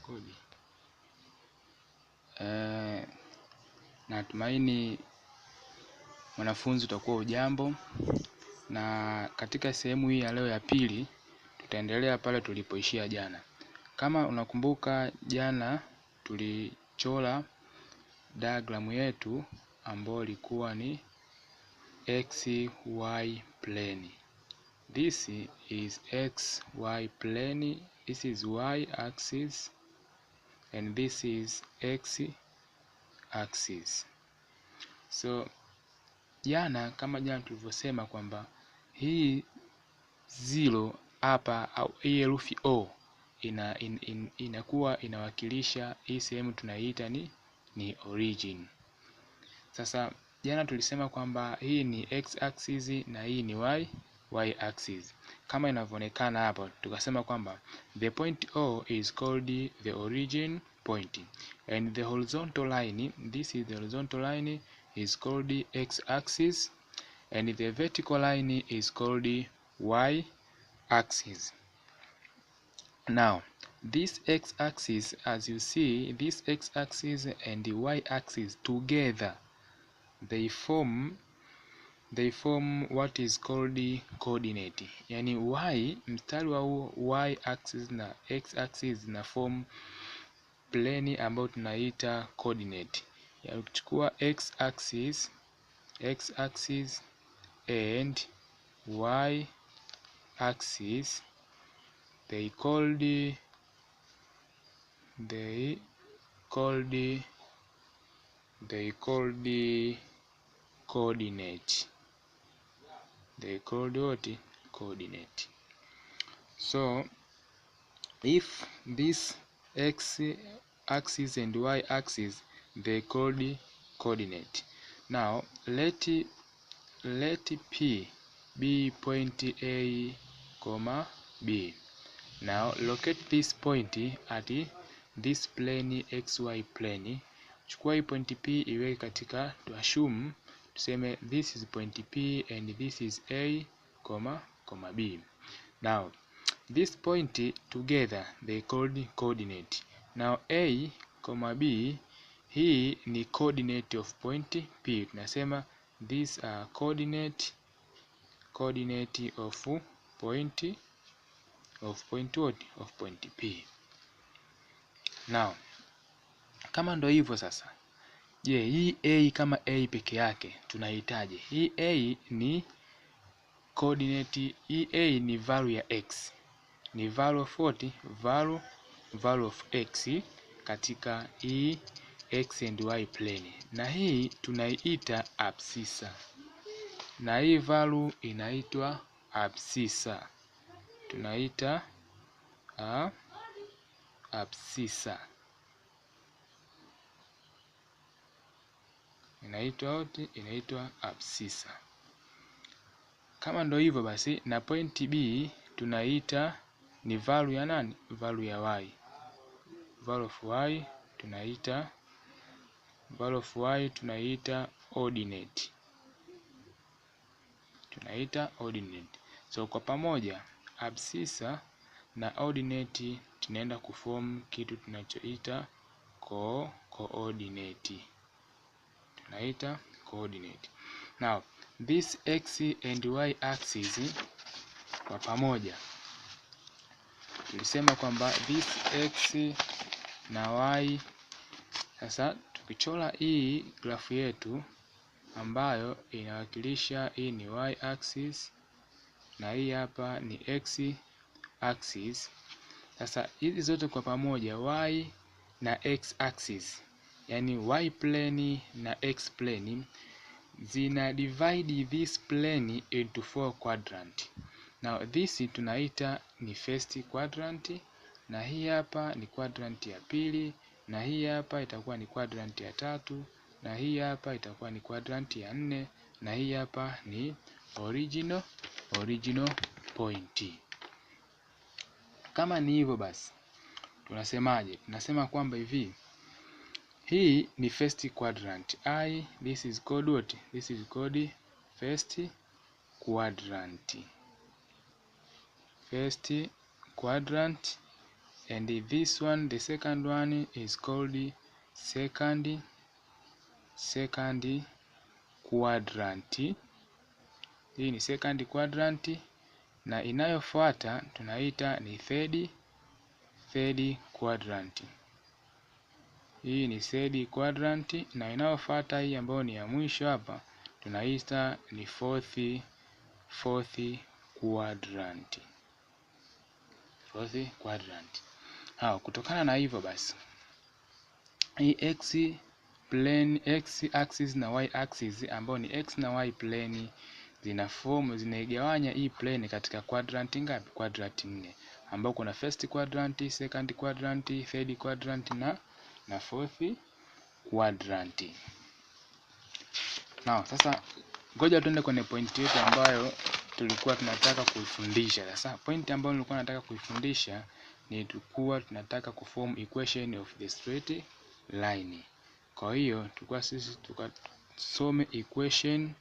rekodi. Natumaini mwanafunzi utakuwa ujambo, na katika sehemu hii ya leo ya pili tutaendelea pale tulipoishia jana. Kama unakumbuka, jana tulichora diagram yetu ambayo ilikuwa ni XY plane. This is XY plane, this is Y axis and this is X axis. So kama jana tulivyosema kwamba hii zero hapa au hii herufi O inakuwa inawakilisha hii sehemu tunaiita ni origin. Sasa jana tulisema kwamba hii ni X axis na hii ni Y axis. Kama inavyoonekana hapa, tukasema kwamba the point O is called the origin point, and the horizontal line, this is the horizontal line, is called X axis, and the vertical line is called Y axis. Now this X axis, as you see, this X axis and the Y axis together, they form what is called coordinate. Yani y, mstari wa Y axis na X axis na form plane ambayo tunaita coordinate. Yani ukichukua X axis and Y axis, they called coordinate. They called what? Coordinate. So if this X axis and Y axis, they called coordinate. Now let P be point A, B. Now locate this point at this plane, XY plane. Chukua hii point P iweke katika, assume tuseme this is point P and this is A, B. Now this point together they called coordinate. Now A, B, hii ni coordinate of point P. Tunasema these are coordinate of point what? Of point P. Now kama ndo hivyo sasa, je, hii A kama A peke yake tunahitaji? Hii A ni coordinate, hii A ni value ya X, ni value of what? Value of X katika hii X and Y plane, na hii tunaiita abscissa, na hii value inaitwa abscissa, tunaita abscissa. Inaitwa abscissa. Kama ndo hivyo basi, na point B tunaita ni value ya nani? Value ya Y. Value of Y tunaita ordinate. So kwa pamoja abscissa na ordinate tunaenda kuform kitu tunachoita coordinate. Now this X and Y axis kwa pamoja tulisema kwamba this X na Y. Sasa tukichora hii grafu yetu ambayo inawakilisha, hii ni Y axis na hii hapa ni X axis. Sasa hizi zote kwa pamoja, Y na X axis, yani Y plane na X plane, zina divide this plane into 4 quadrant. Now this tunaita ni first quadrant, na hii hapa ni quadrant ya pili, na hii hapa itakuwa ni quadrant ya tatu, na hii hapa itakuwa ni quadrant ya 4, na hii hapa ni original point. Kama ni hivyo basi tunasemaje? Tunasema kwamba hivi, hii ni first quadrant this is called what? This is called first quadrant. and this one, the second one is called second quadrant. Hii ni second quadrant, na inayofuata tunaita ni third quadrant. Hii ni third quadrant, na inayofuata hii ambayo ni ya mwisho hapa tunaita ni fourth quadrant. Fourth quadrant. Kutokana na hivyo basi, hii x axis na y axis ambayo ni x na y plane zinaigawanya hii plane katika quadrant ngapi? Quadrant 4, ambao kuna first quadrant, second quadrant, third quadrant na fourth quadrant. Sasa ngoja tuende kwenye point yetu ambayo tulikuwa tunataka kuifundisha. Sasa point ambayo nilikuwa nataka kuifundisha ni tulikuwa tunataka kuform equation of the straight line. Kwa hiyo tulikuwa sisi tukasome equation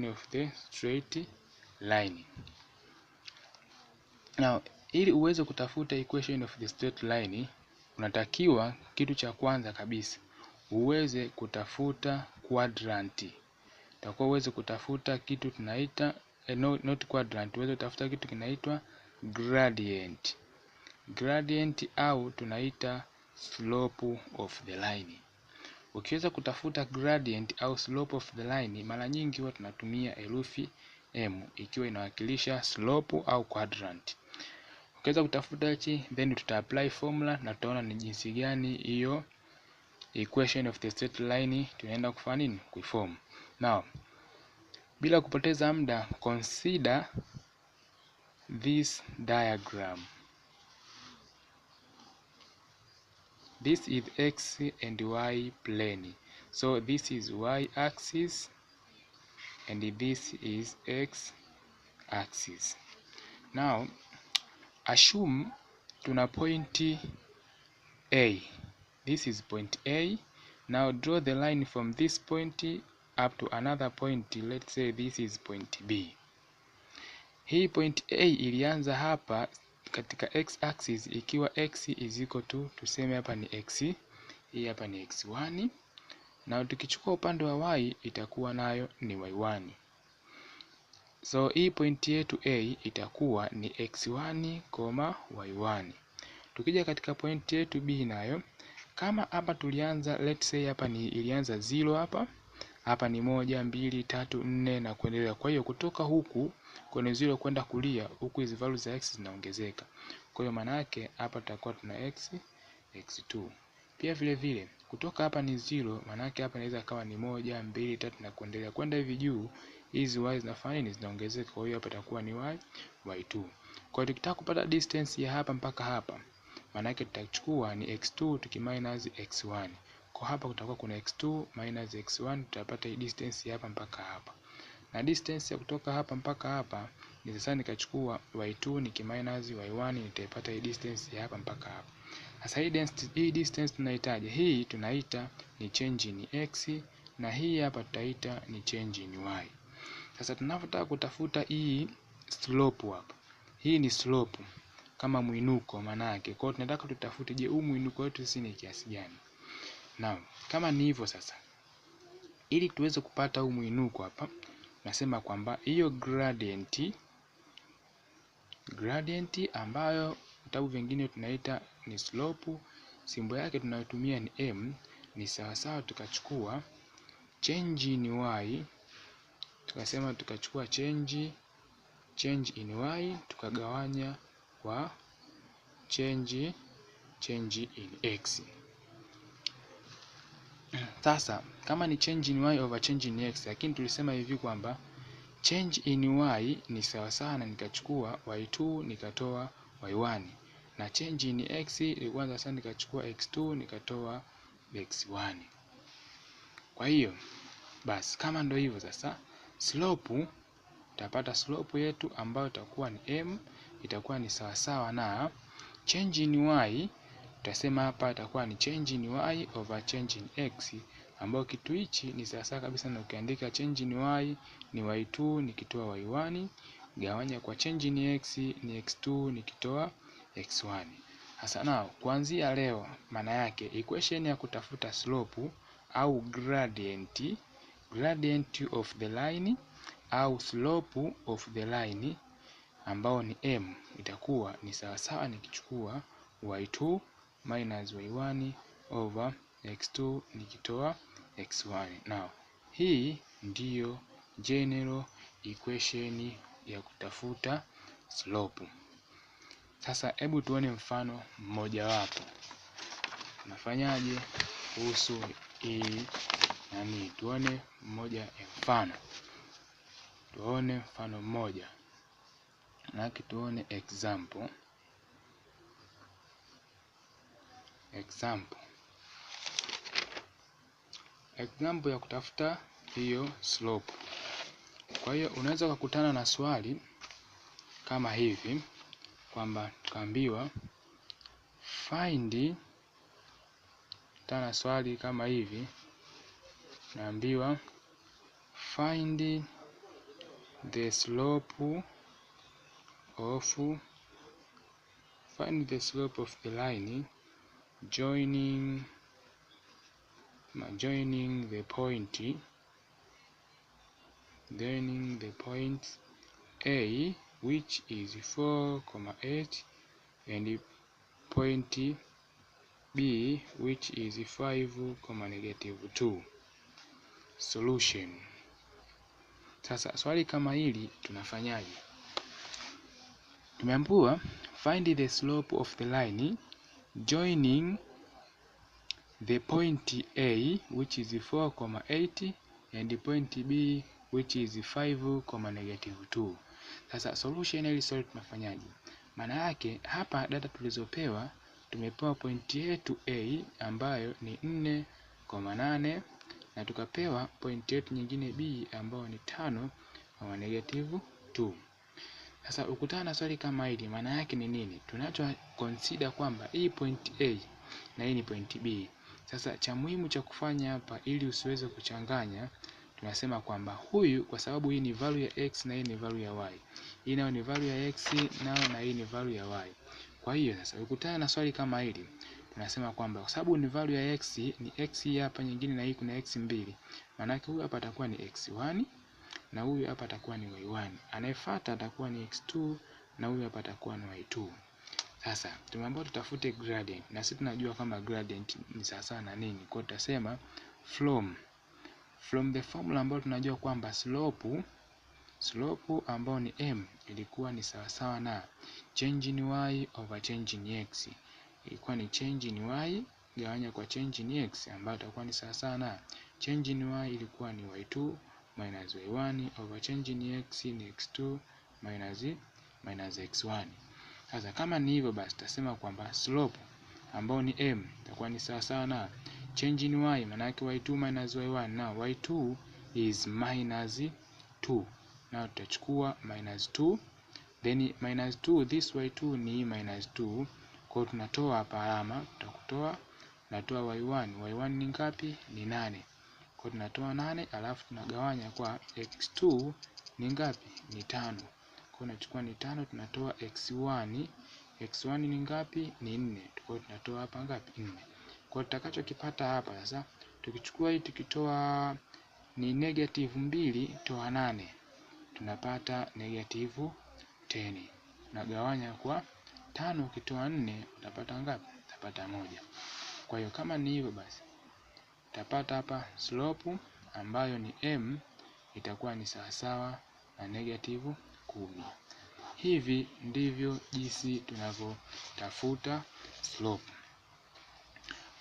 of the straight line. Now, ili uweze kutafuta equation of the straight line, unatakiwa kitu cha kwanza kabisa uweze kutafuta quadrant. Utakuwa uweze kutafuta kitu tunaita not quadrant, uweze kutafuta kitu kinaitwa gradient au tunaita slope of the line. Ukiweza kutafuta gradient au slope of the line, mara nyingi huwa tunatumia herufi m ikiwa inawakilisha slope au quadrant. Ukiweza kutafuta hichi, then tuta apply formula na tutaona ni jinsi gani hiyo equation of the straight line tunaenda kufanya nini? Kuiform. Now, bila kupoteza muda, consider this diagram. This is x and y plane. So this is y axis and this is x axis. Now, assume tuna point A. This is point A. Now draw the line from this point up to another point. Let's say this is point B. Hii point A ilianza hapa katika x axis ikiwa x is equal to, tuseme hapa ni x, hii hapa ni x1, na tukichukua upande wa y itakuwa nayo ni y1. So hii point yetu A itakuwa ni x1, y1. Tukija katika point yetu B nayo, kama hapa tulianza, let's say hapa ni ilianza 0 hapa ni 1, 2, 3, 4 na kuendelea. Kwa hiyo kutoka huku kwenye 0 kwenda kulia, huku hizo values za x zinaongezeka. Kwa hiyo maana yake hapa tutakuwa tuna x2. Pia vile vile kutoka hapa ni 0, maana yake hapa inaweza kawa ni 1, 2, 3 na kuendelea. Kwenda hivi juu, hizi y zinafanya nini? Zinaongezeka. Kwa hiyo hapa itakuwa ni y2. Kwa hiyo tukitaka kupata distance ya hapa mpaka hapa, maana yake tutachukua ni x2 tukiminus x1. Kwa hapa kutakuwa kuna x2 minus x1, tutapata hii distance ya hapa mpaka hapa. Na distance ya kutoka hapa mpaka hapa ni sasa nikachukua y2 nikiminus y1, nitapata hii distance ya hapa mpaka hapa. Sasa hii distance tunahitaji, hii tunaita ni change in x na hii hapa tutaita ni change in y. Sasa tunapotaka kutafuta hii slope hapa. Hii ni slope kama mwinuko maana yake. Kwa hiyo tunataka tutafute, je, huu mwinuko wetu sisi ni kiasi gani? Now, kama ni hivyo sasa, ili tuweze kupata huu mwinuko hapa, nasema kwamba hiyo gradient ambayo vitabu vingine tunaita ni slope, simbo yake tunayotumia ni m, ni sawasawa tukachukua change in y, tukasema tukachukua change in y tukagawanya kwa change in x. Sasa kama ni change in y over change in x, lakini tulisema hivi kwamba change in y ni sawa sawa na nikachukua y2 nikatoa y1, na change in x ilikuwa sasa nikachukua x2 nikatoa x1. Kwa hiyo basi kama ndio hivyo sasa, slope tutapata slope yetu ambayo itakuwa ni m, itakuwa ni sawa sawa na change in y. Tutasema hapa itakuwa ni change in y over change in x, ambao kitu hichi ni sawa kabisa na ukiandika change in y ni y2 nikitoa y1, gawanya kwa change in x ni x2 nikitoa x1. Sasa nao kuanzia leo, maana yake equation ya kutafuta slope au gradient of the line au slope of the line ambao ni m itakuwa ni sawa nikichukua y2 minus y1 over x2 nikitoa x1. Now hii ndiyo general equation ya kutafuta slope. Sasa hebu tuone mfano mmoja wapo. Tunafanyaje kuhusu hii tuone mmoja mfano. Tuone mfano mmoja. Na tuone example ya kutafuta hiyo slope. Kwa hiyo unaweza kukutana na swali kama hivi kwamba tukaambiwa find, tana swali kama hivi naambiwa find the slope of the line joining the point A which is 4,8 and point B which is 5,-2. Solution. Sasa swali kama hili tunafanyaje? Tumeambiwa find the slope of the line joining the point A which is 4,8 and point B which is 5,-2. Sasa solution ile swali tunafanyaje? Maana yake hapa data tulizopewa tumepewa point yetu A ambayo ni 4,8 na tukapewa point yetu nyingine B ambayo ni 5,-2. Sasa ukutana na swali kama hili maana yake ni nini? Tunacho consider kwamba hii point A na hii ni point B. Sasa cha muhimu cha kufanya hapa ili usiweze kuchanganya, tunasema kwamba huyu kwa sababu hii ni value ya x na hii ni value ya y. Hii nayo ni value ya x na hii ni value ya y. Kwa hiyo sasa ukutana na swali kama hili, tunasema kwamba kwa sababu ni value ya x ni x hii hapa nyingine na hii kuna x mbili. Maana yake huyu hapa atakuwa ni x1 na huyu hapa atakuwa ni y1. Anayefuata atakuwa ni x2 na huyu hapa atakuwa ni y2. Sasa tumeambiwa tutafute gradient na sisi tunajua kama gradient ni sawa na nini. Kwa hiyo tutasema from the formula ambayo tunajua kwamba slope ambayo ni m ilikuwa ni sawa na change in y over change in x. Ilikuwa ni change in y gawanya kwa change in x ambayo itakuwa ni sawa na change in y ilikuwa ni y2 minus y1 over change in x ni x2 minus x1. Sasa kama ni hivyo basi tutasema kwamba slope ambao ni m itakuwa ni sawa na change in y maana yake y2 minus y1. Now y2 is minus 2. Now tutachukua minus 2 then minus 2 this y2 ni minus 2. Kwa hiyo tunatoa hapa alama, tutakutoa natoa y1 ni ngapi? Ni 8. Kwa hiyo tunatoa 8 alafu tunagawanya kwa x2 ni ngapi? Ni 5. Kwa hiyo tunachukua ni 5 tunatoa x1 ni ngapi? Ni 4. Kwa hiyo tunatoa hapa ngapi? 4. Kwa hiyo tutakachokipata hapa sasa tukichukua hii tukitoa ni -2 toa 8 tunapata -10. Nagawanya kwa 5 ukitoa 4 utapata ngapi? Utapata 1. Kwa hiyo kama ni hivyo basi utapata hapa slope ambayo ni m itakuwa ni sawa na -10. Hivi ndivyo jinsi tunavyotafuta slope.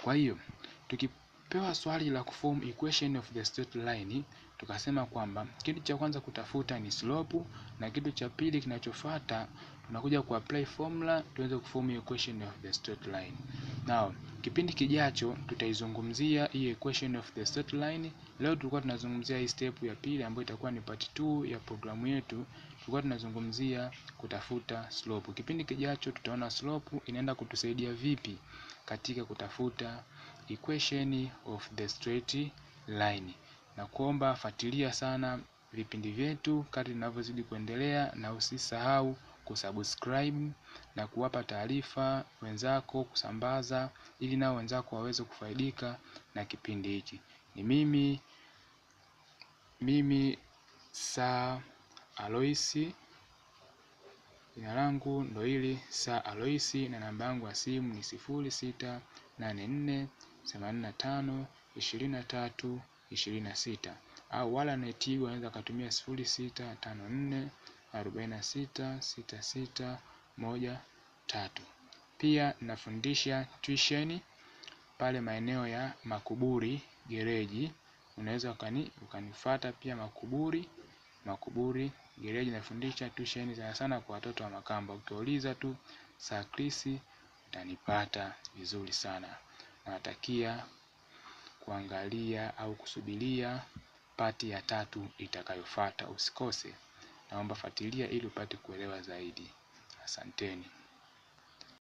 Kwa hiyo tukipewa swali la kuform equation of the straight line, tukasema kwamba kitu cha kwanza kutafuta ni slope na kitu cha pili kinachofuata tunakuja kuapply formula tuweze kuform equation of the straight line. Now, kipindi kijacho tutaizungumzia hii equation of the straight line. Leo tulikuwa tunazungumzia hii step ya pili ambayo itakuwa ni part 2 ya programu yetu. Tulikuwa tunazungumzia kutafuta slope. Kipindi kijacho tutaona slope inaenda kutusaidia vipi katika kutafuta equation of the straight line. Na kuomba fuatilia sana vipindi vyetu kadri tunavyozidi kuendelea, na usisahau kusubscribe na kuwapa taarifa wenzako, kusambaza ili nao wenzako waweze kufaidika na kipindi hiki. Ni mimi Sir Aloisi, jina langu ndo hili Sir Aloisi, na namba yangu ya simu ni 0684852326, au wala netigo anaweza kutumia 0654466613. Pia nafundisha tuition pale maeneo ya Makuburi gereji. Unaweza ukanifuata pia Makuburi gereji. Nafundisha tuition sana sana kwa watoto wa Makamba. Ukiuliza tu Sir Chris utanipata vizuri sana. Nawatakia kuangalia au kusubiria pati ya 3 itakayofuata. Usikose, naomba fuatilia ili upate kuelewa zaidi. Asanteni.